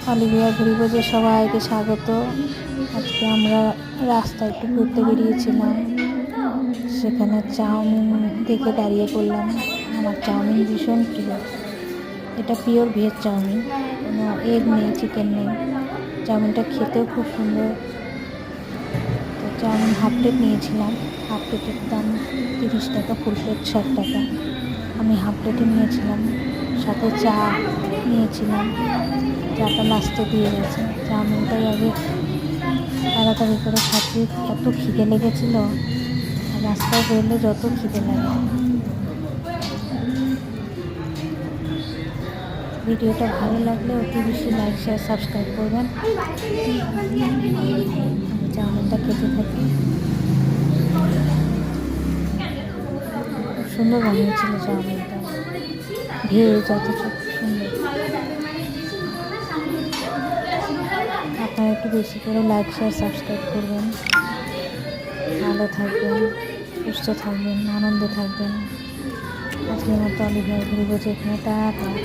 Olivia ভুরিভোজে সবাইকে স্বাগত। আজকে আমরা রাস্তায় একটু ঘুরতে বেরিয়েছিলাম, সেখানে চাউমিন দেখে দাঁড়িয়ে পড়লাম। আমার চাউমিন ভীষণ প্রিয়। এটা পিওর ভেজ চাউমিন, কোনো এগ নেই, চিকেন নেই। চাউমিনটা খেতেও খুব সুন্দর। তো চাউমিন হাফ প্লেট নিয়েছিলাম। হাফ প্লেটের দাম 30 টাকা, ফুল প্লেট 60 টাকা। আমি হাফ প্লেটে নিয়েছিলাম, সাথে চা নিয়েছিলাম। চাটা লাস্টে দিয়ে গেছে। চাউমিনটাই আগে তাড়াতাড়ি করে খাচ্ছি, এত খিদে লেগেছিল। আর রাস্তায় বেরোলে যত খিদে লাগে। ভিডিওটা ভালো লাগলে অতি বেশি লাইক, শেয়ার, সাবস্ক্রাইব করবেন। আমি চাউমিনটা খেতে থাকি। খুব সুন্দর বানিয়েছিল চাউমিনটা, ভেজ অথচ খুব সুন্দর। আপনারা একটু বেশি করে লাইক, শেয়ার, সাবস্ক্রাইব করবেন। ভালো থাকবেন, সুস্থ থাকবেন, আনন্দে থাকবেন। আজকের মতো অলিভিয়া ভুরিভোজ এখানে টাটা।